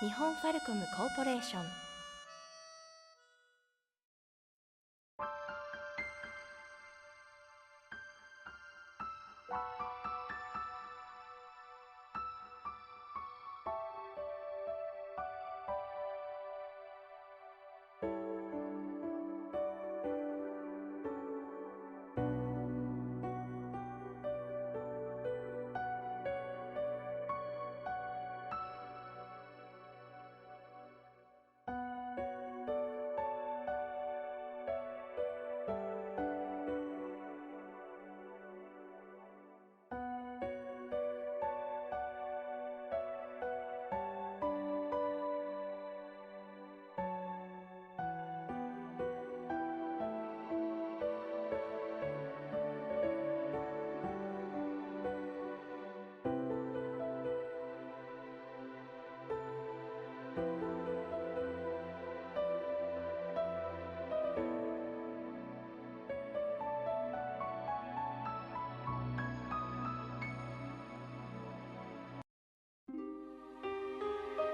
日本ファルコムコーポレーション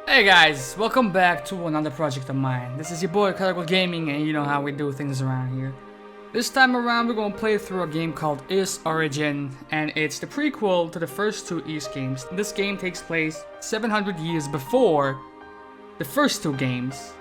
Hey guys, welcome back to another project of mine. This is your boy Karagol Gaming, and you know how we do things around here. This time around we're going to play through a game called Is Origin, and it's the prequel to the first two Ys games. This game takes place 700 years before the first two games.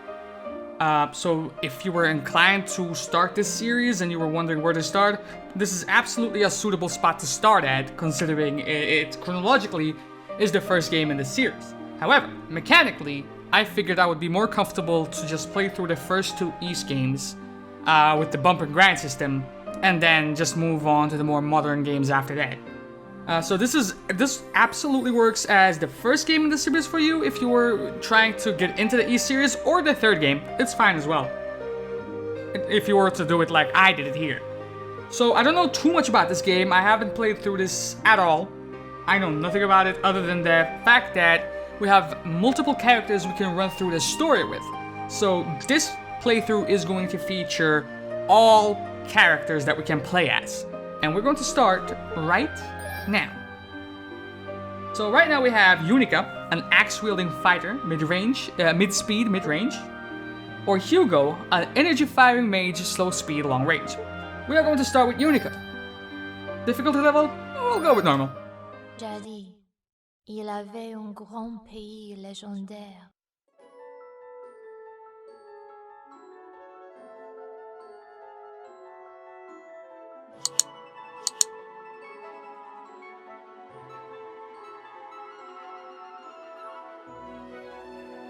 So if you were inclined to start this series and you were wondering where to start, this is absolutely a suitable spot to start at, considering it chronologically is the first game in the series. However, mechanically, I figured I would be more comfortable to just play through the first two Ys games with the bump and grind system, and then just move on to the more modern games after that. So this absolutely works as the first game in the series for you if you were trying to get into the Ys series, or the third game. It's fine as well, if you were to do it like I did it here. So I don't know too much about this game. I haven't played through this at all. I know nothing about it other than the fact that we have multiple characters we can run through the story with. So this playthrough is going to feature all characters that we can play as. And we're going to start right now. So right now we have Yunica, an axe-wielding fighter, mid-range, mid-speed, mid-range. Or Hugo, an energy-firing mage, slow-speed, long-range. We are going to start with Yunica. Difficulty level? We'll go with normal. Jadis, il avait un grand pays légendaire.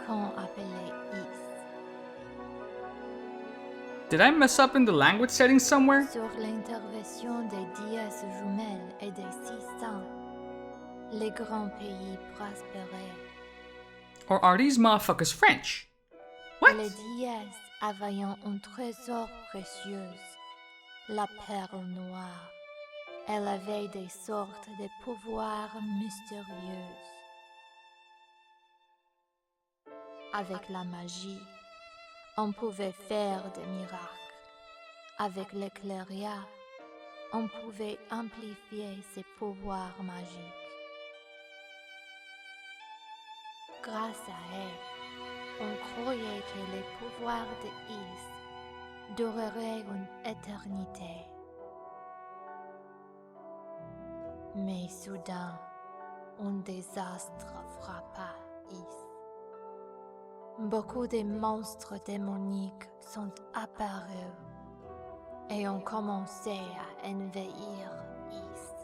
Qu'on appelait Is. Did I mess up in the language settings somewhere? Sur l'intervention des déesses jumelles et des six saints, les grands pays prospéraient. Or are these motherfuckers French? What? Les déesses avaient un trésor précieux, la perle noire. Elle avait des sortes de pouvoirs mystérieux. Avec la magie, on pouvait faire des miracles. Avec l'éclairia, on pouvait amplifier ses pouvoirs magiques. Grâce à elle, on croyait que les pouvoirs de Is dureraient une éternité. Mais soudain, un désastre frappa Is. Beaucoup de monstres démoniques sont apparus et ont commencé à envahir Is.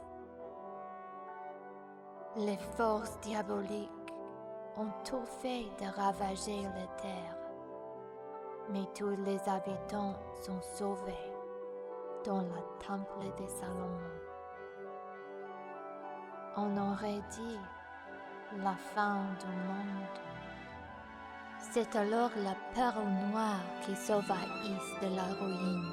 Les forces diaboliques ont tout fait de ravager la terre, mais tous les habitants sont sauvés dans le temple de Salomon. On aurait dit la fin du monde. C'est alors la perle noire qui sauva Is de la ruine,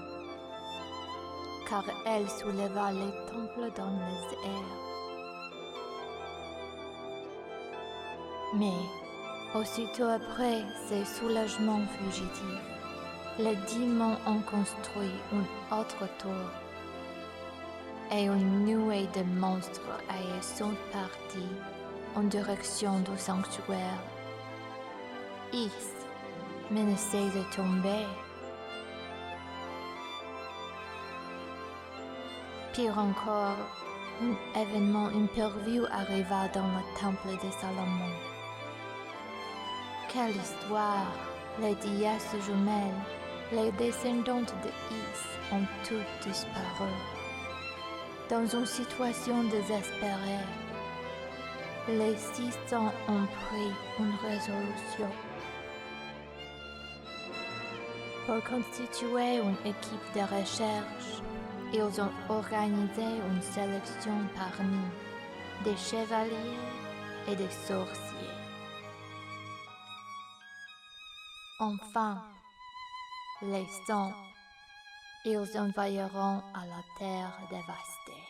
car elle souleva les temples dans les airs. Mais, aussitôt après ces soulagements fugitifs, les démons ont construit une autre tour. et une nuée de monstres aériens sont partis en direction du sanctuaire. Is menacé de tomber. Pire encore, un événement imprévu arriva dans le temple de Salomon. Quelle histoire! Les déesses jumelles, les descendantes de Is, ont toutes disparu. Dans une situation désespérée, les 600 ont pris une résolution. Pour constituer une équipe de recherche, ils ont organisé une sélection parmi des chevaliers et des sorciers. Enfin, les 100, ils envahiront à la terre dévastée.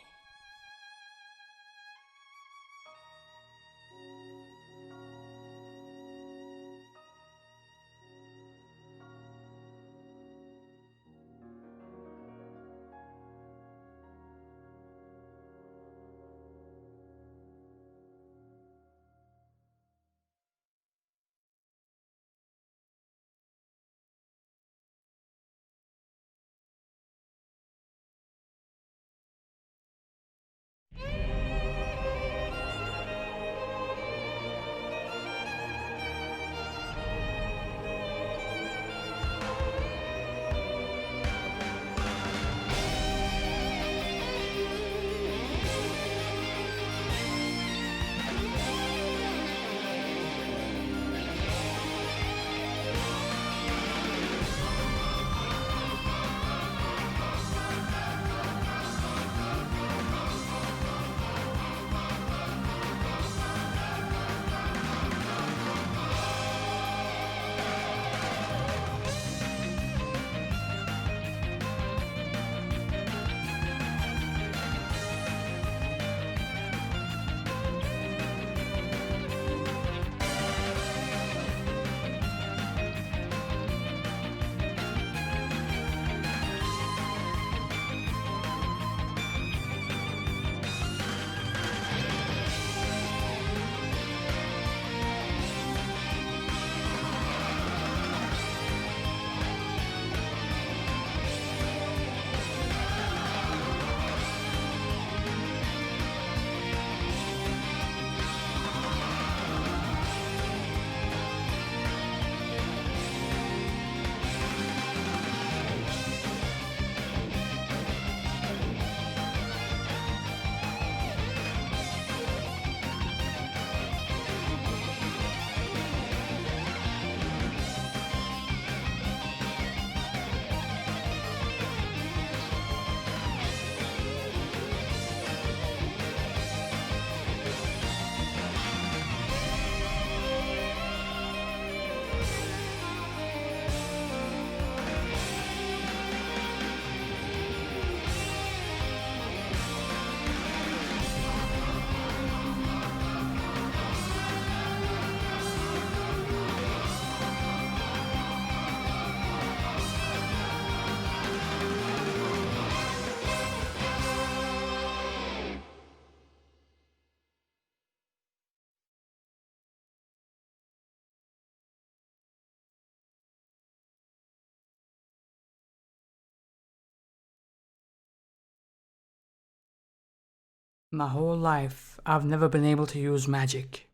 My whole life, I've never been able to use magic.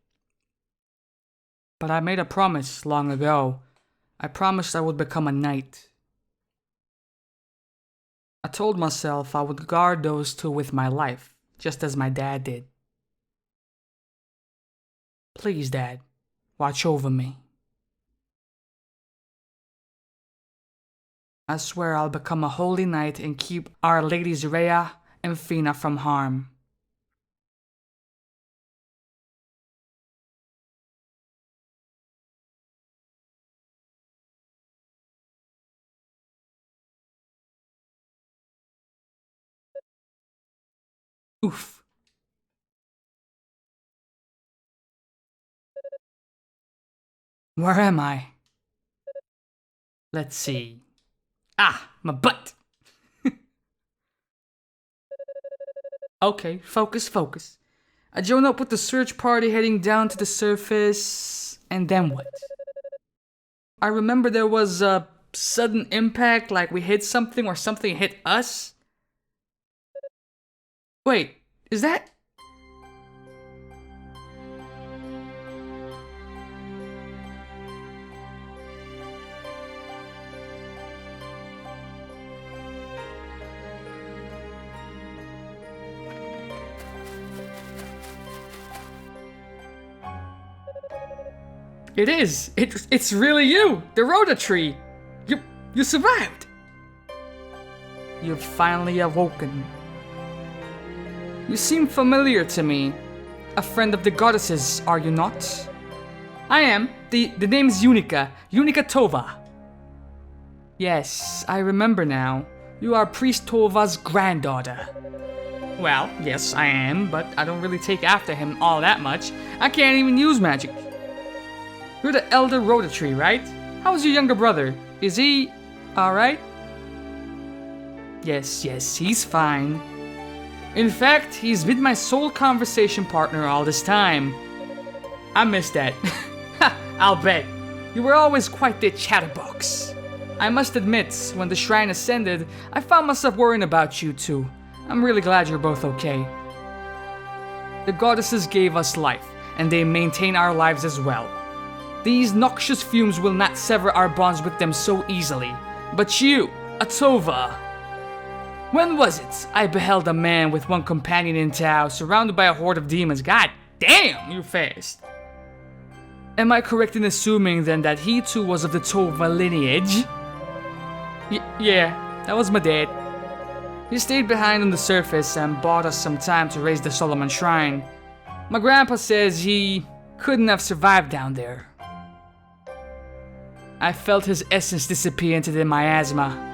But I made a promise long ago. I promised I would become a knight. I told myself I would guard those two with my life, just as my dad did. Please, Dad, watch over me. I swear I'll become a holy knight and keep our ladies Rhea and Fina from harm. Oof. Where am I? Let's see. Ah, my butt! Okay, focus, focus. I join up with the search party heading down to the surface, and then what? I remember there was a sudden impact, like we hit something or something hit us. Wait, is that... It is! It's really you! The Rhoda tree! You survived! You've finally awoken. You seem familiar to me. A friend of the goddesses, are you not? I am. The name's Yunica Tovah. Yes, I remember now. You are Priest Tovah's granddaughter. Well, yes, I am, but I don't really take after him all that much. I can't even use magic. You're the elder Rhoda tree, right? How's your younger brother? Is he... alright? Yes, he's fine. In fact, he's been my sole conversation partner all this time. I missed that. I'll bet. You were always quite the chatterbox. I must admit, when the shrine ascended, I found myself worrying about you two. I'm really glad you're both okay. The goddesses gave us life, and they maintain our lives as well. These noxious fumes will not sever our bonds with them so easily. But you, Tovah. When was it I beheld a man with one companion in tow, surrounded by a horde of demons? God damn, you're fast. Am I correct in assuming then that he too was of the Tovah lineage? Yeah, that was my dad. He stayed behind on the surface and bought us some time to raise the Solomon Shrine. My grandpa says he couldn't have survived down there. I felt his essence disappear into the miasma.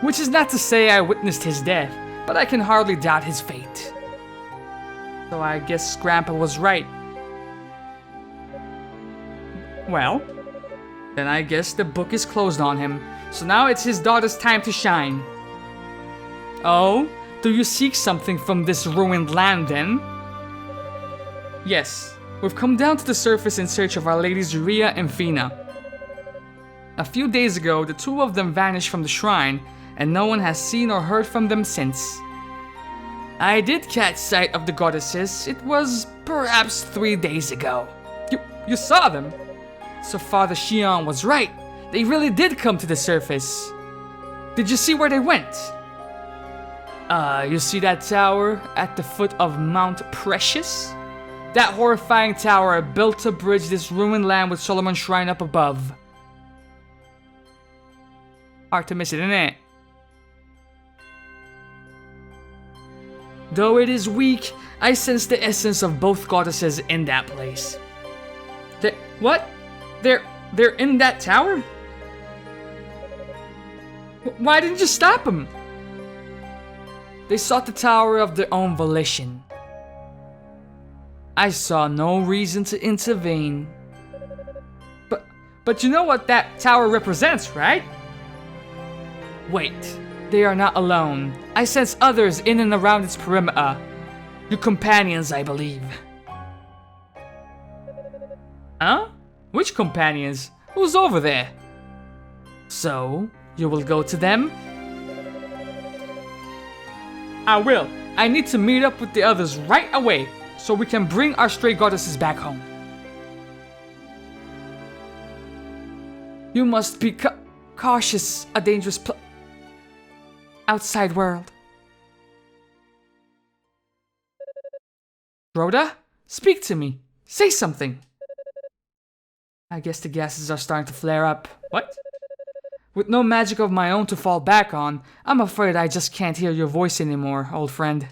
Which is not to say I witnessed his death, but I can hardly doubt his fate. So I guess Grandpa was right. Well, then I guess the book is closed on him, so now it's his daughter's time to shine. Oh, do you seek something from this ruined land then? Yes, we've come down to the surface in search of our ladies Rhea and Fina. A few days ago, the two of them vanished from the shrine, and no one has seen or heard from them since. I did catch sight of the goddesses. It was perhaps 3 days ago. You saw them? So Father Xion was right. They really did come to the surface. Did you see where they went? You see that tower at the foot of Mount Precious? That horrifying tower built to bridge this ruined land with Solomon's Shrine up above. Hard to miss it, isn't it? Though it is weak, I sense the essence of both goddesses in that place. What? They're in that tower? Why didn't you stop them? They sought the tower of their own volition. I saw no reason to intervene. But you know what that tower represents, right? Wait, they are not alone. I sense others in and around its perimeter. Your companions, I believe. Huh? Which companions? Who's over there? So, you will go to them? I will. I need to meet up with the others right away, so we can bring our stray goddesses back home. You must be cautious, a dangerous outside world. Rhoda, speak to me. Say something. I guess the gases are starting to flare up. What? With no magic of my own to fall back on, I'm afraid I just can't hear your voice anymore, old friend.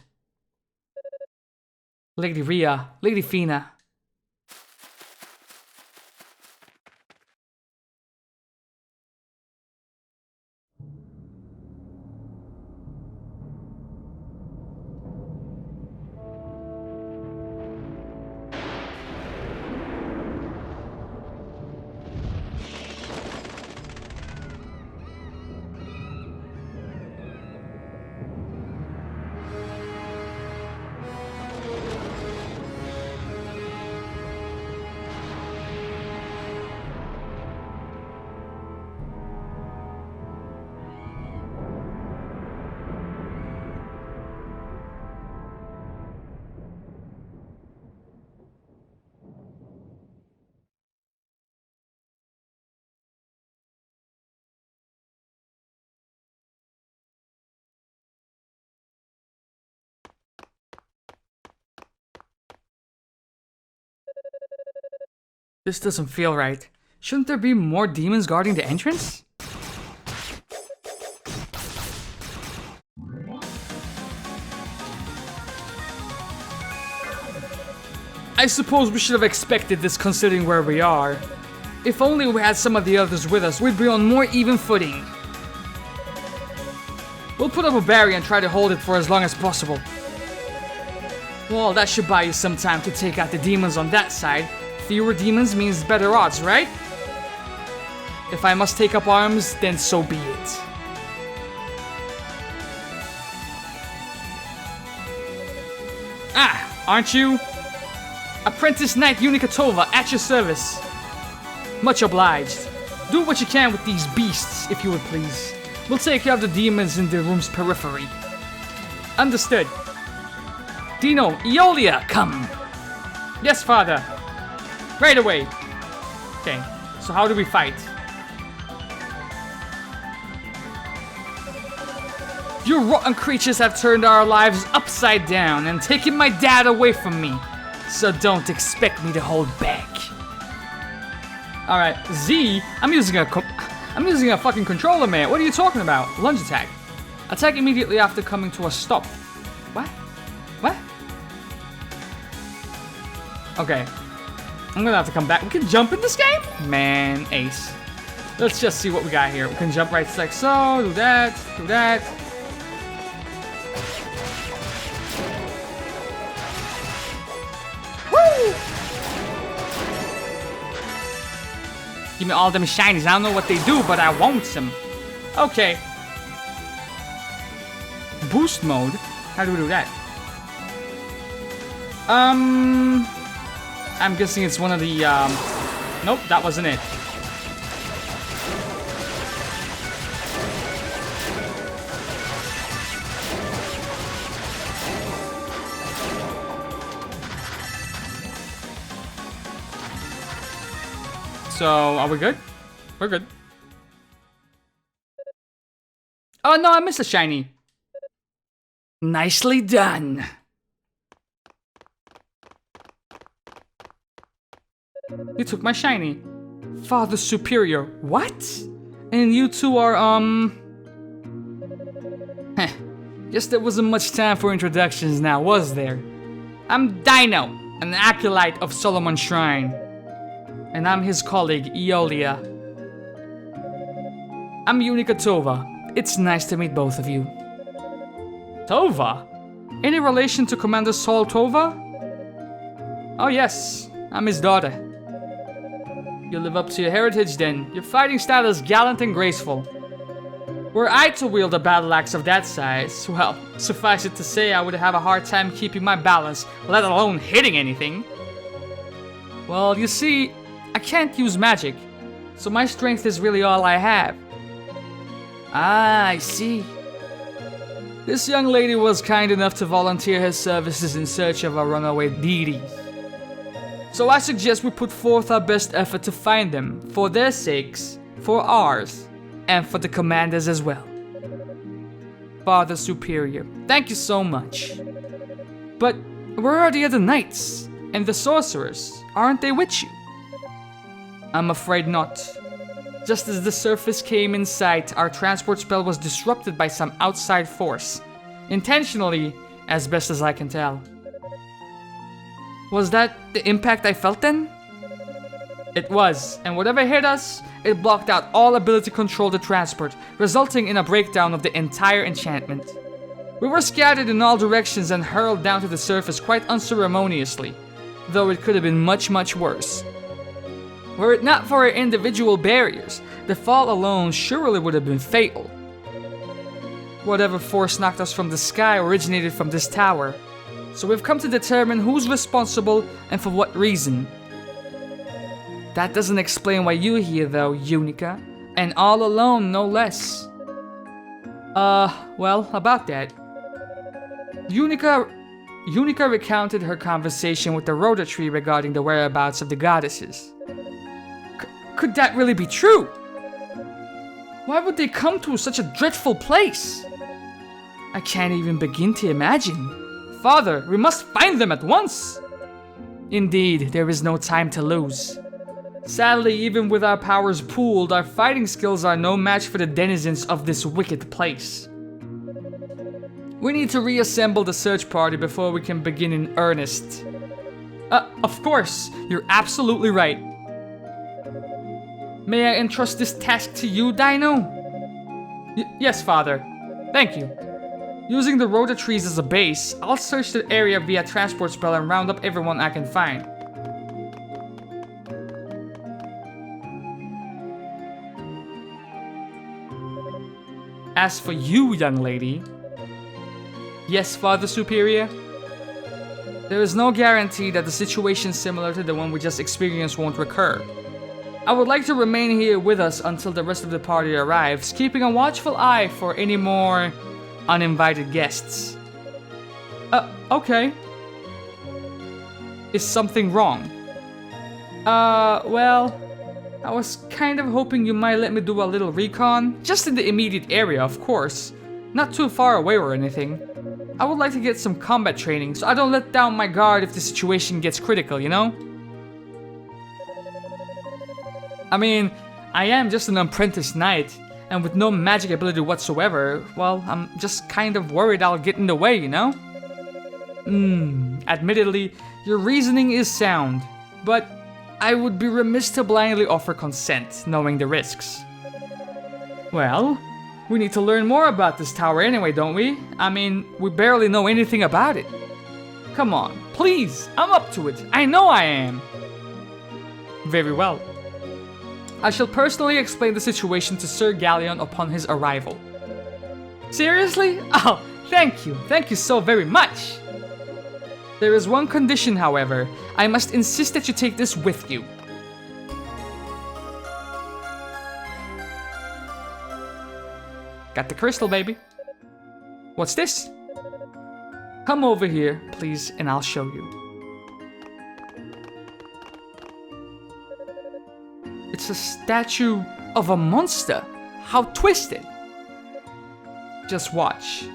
Lady Rhea, Lady Fina. This doesn't feel right. Shouldn't there be more demons guarding the entrance? I suppose we should have expected this considering where we are. If only we had some of the others with us, we'd be on more even footing. We'll put up a barrier and try to hold it for as long as possible. Well, that should buy you some time to take out the demons on that side. Fewer demons means better odds, right? If I must take up arms, then so be it. Ah, aren't you? Apprentice Knight Yunica Tovah at your service. Much obliged. Do what you can with these beasts, if you would please. We'll take care of the demons in the room's periphery. Understood. Dino, Eolia, come. Yes, father. Right away. Okay, so how do we fight? You rotten creatures have turned our lives upside down and taken my dad away from me. So don't expect me to hold back. Alright, Z, I'm using a fucking controller, man. What are you talking about? Lunge attack. Attack immediately after coming to a stop. What? What? Okay. I'm gonna have to come back. We can jump in this game? Man, ace. Let's just see what we got here. We can jump right like so, do that, do that. Give me all them shinies. I don't know what they do, but I want them. Okay. Boost mode? How do we do that? I'm guessing it's one of the, Nope, that wasn't it. So, are we good? We're good. Oh no, I missed a shiny. Nicely done. You took my shiny. Father Superior. What? And you two are, Heh. Guess there wasn't much time for introductions now, was there? I'm Dino, an acolyte of Solomon's Shrine. And I'm his colleague, Eolia. I'm Yunica Tovah. It's nice to meet both of you. Tovah? Any relation to Commander Saul Tovah? Oh yes, I'm his daughter. You live up to your heritage then. Your fighting style is gallant and graceful. Were I to wield a battle axe of that size, well, suffice it to say I would have a hard time keeping my balance, let alone hitting anything. Well, you see, I can't use magic, so my strength is really all I have. Ah, I see. This young lady was kind enough to volunteer her services in search of our runaway deities. So I suggest we put forth our best effort to find them, for their sakes, for ours, and for the commander's as well. Father Superior, thank you so much. But where are the other knights? And the sorcerers? Aren't they with you? I'm afraid not. Just as the surface came in sight, our transport spell was disrupted by some outside force. Intentionally, as best as I can tell. Was that the impact I felt then? It was, and whatever hit us, it blocked out all ability to control the transport, resulting in a breakdown of the entire enchantment. We were scattered in all directions and hurled down to the surface quite unceremoniously, though it could have been much, much worse. Were it not for our individual barriers, the fall alone surely would have been fatal. Whatever force knocked us from the sky originated from this tower, so we've come to determine who's responsible and for what reason. That doesn't explain why you're here though, Yunica, and all alone no less. Well, about that. Yunica recounted her conversation with the Rhoda tree regarding the whereabouts of the goddesses. Could that really be true? Why would they come to such a dreadful place? I can't even begin to imagine. Father, we must find them at once! Indeed, there is no time to lose. Sadly, even with our powers pooled, our fighting skills are no match for the denizens of this wicked place. We need to reassemble the search party before we can begin in earnest. Of course, you're absolutely right. May I entrust this task to you, Dino? Yes, Father. Thank you. Using the rota trees as a base, I'll search the area via transport spell and round up everyone I can find. As for you, young lady... Yes, Father Superior? There is no guarantee that the situation similar to the one we just experienced won't recur. I would like to remain here with us until the rest of the party arrives, keeping a watchful eye for any more uninvited guests. Okay. Is something wrong? Well, I was kind of hoping you might let me do a little recon, just in the immediate area, of course. Not too far away or anything. I would like to get some combat training, so I don't let down my guard if the situation gets critical, you know? I mean, I am just an apprentice knight, and with no magic ability whatsoever, well, I'm just kind of worried I'll get in the way, you know? Admittedly, your reasoning is sound, but I would be remiss to blindly offer consent, knowing the risks. Well, we need to learn more about this tower anyway, don't we? I mean, we barely know anything about it. Come on, please, I'm up to it. I know I am. Very well. I shall personally explain the situation to Sir Galleon upon his arrival. Seriously? Oh, thank you. Thank you so very much. There is one condition, however. I must insist that you take this with you. Got the crystal, baby. What's this? Come over here, please, and I'll show you. It's a statue of a monster. How twisted. Just watch.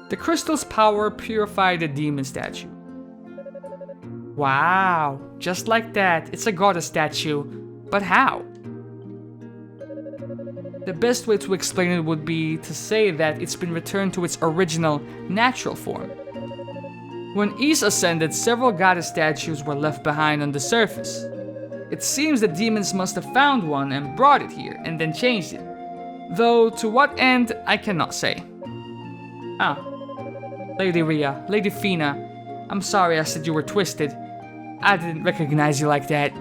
The crystal's power purified the demon statue. Wow, just like that, it's a goddess statue. But how? The best way to explain it would be to say that it's been returned to its original, natural form. When Ys ascended, several goddess statues were left behind on the surface. It seems the demons must have found one and brought it here, and then changed it. Though to what end, I cannot say. Ah. Lady Rhea, Lady Fina, I'm sorry I said you were twisted. I didn't recognize you like that.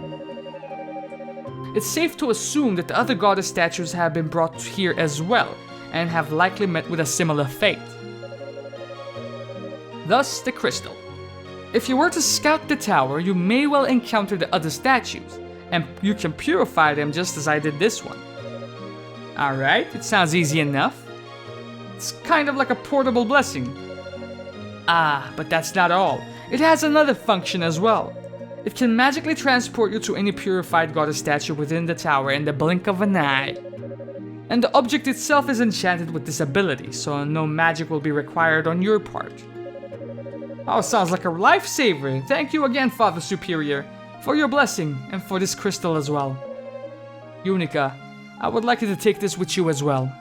It's safe to assume that the other goddess statues have been brought here as well, and have likely met with a similar fate. Thus, the crystal. If you were to scout the tower, you may well encounter the other statues, and you can purify them just as I did this one. Alright, it sounds easy enough. It's kind of like a portable blessing. Ah, but that's not all. It has another function as well. It can magically transport you to any purified goddess statue within the tower in the blink of an eye. And the object itself is enchanted with this ability, so no magic will be required on your part. Oh, sounds like a lifesaver. Thank you again, Father Superior, for your blessing and for this crystal as well. Yunica, I would like you to take this with you as well.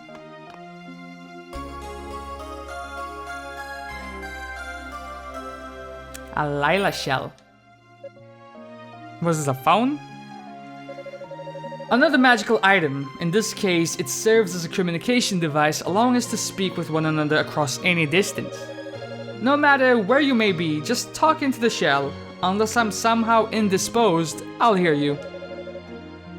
A Lila shell. Was this a phone? Another magical item. In this case, it serves as a communication device, allowing us to speak with one another across any distance. No matter where you may be, just talk into the shell. Unless I'm somehow indisposed, I'll hear you.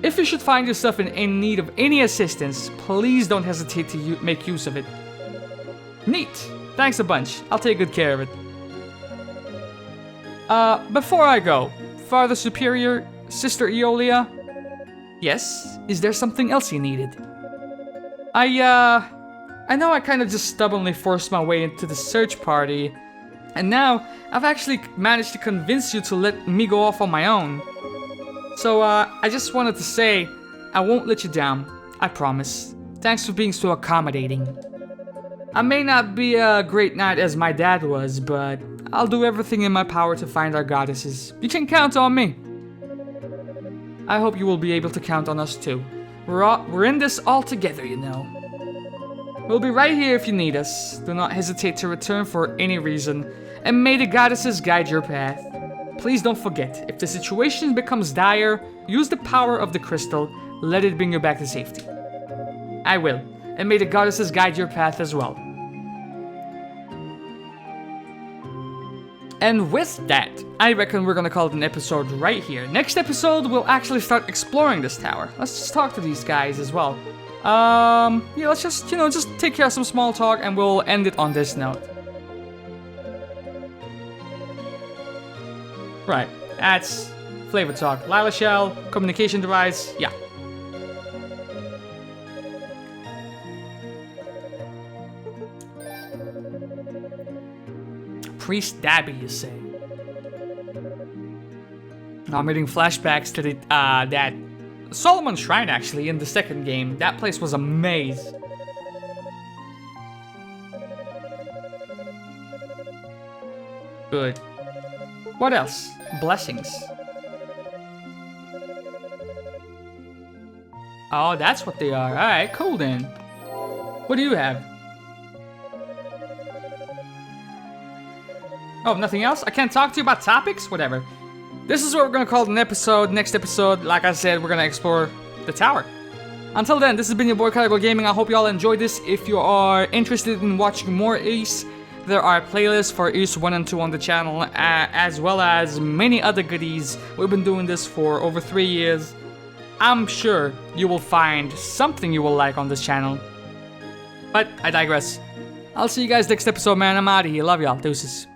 If you should find yourself in need of any assistance, please don't hesitate to make use of it. Neat. Thanks a bunch. I'll take good care of it. Before I go, Father Superior, Sister Eolia? Yes? Is there something else you needed? I know I kind of just stubbornly forced my way into the search party, and now I've actually managed to convince you to let me go off on my own. So, I just wanted to say, I won't let you down, I promise. Thanks for being so accommodating. I may not be a great knight as my dad was, but I'll do everything in my power to find our goddesses. You can count on me. I hope you will be able to count on us too. We're in this all together, you know. We'll be right here if you need us. Do not hesitate to return for any reason, and may the goddesses guide your path. Please don't forget, if the situation becomes dire, use the power of the crystal. Let it bring you back to safety. I will, and may the goddesses guide your path as well. And with that, I reckon we're gonna call it an episode right here. Next episode, we'll actually start exploring this tower. Let's just talk to these guys as well. Yeah, let's just, just take care of some small talk and we'll end it on this note. Right, that's flavor talk. Lila Shell, communication device, yeah. Priest Dabby, you say? I'm getting flashbacks to the, that Solomon Shrine, actually, in the second game. That place was a maze. Good. What else? Blessings. Oh, that's what they are. Alright, cool then. What do you have? Oh, nothing else? I can't talk to you about topics? Whatever. This is what we're gonna call an episode. Next episode, like I said, we're gonna explore the tower. Until then, this has been your boy Karagol Gaming. I hope you all enjoyed this. If you are interested in watching more Ace, there are playlists for Ace 1 and 2 on the channel, as well as many other goodies. We've been doing this for over 3 years. I'm sure you will find something you will like on this channel. But I digress. I'll see you guys next episode, man. I'm out of here. Love y'all. Deuces.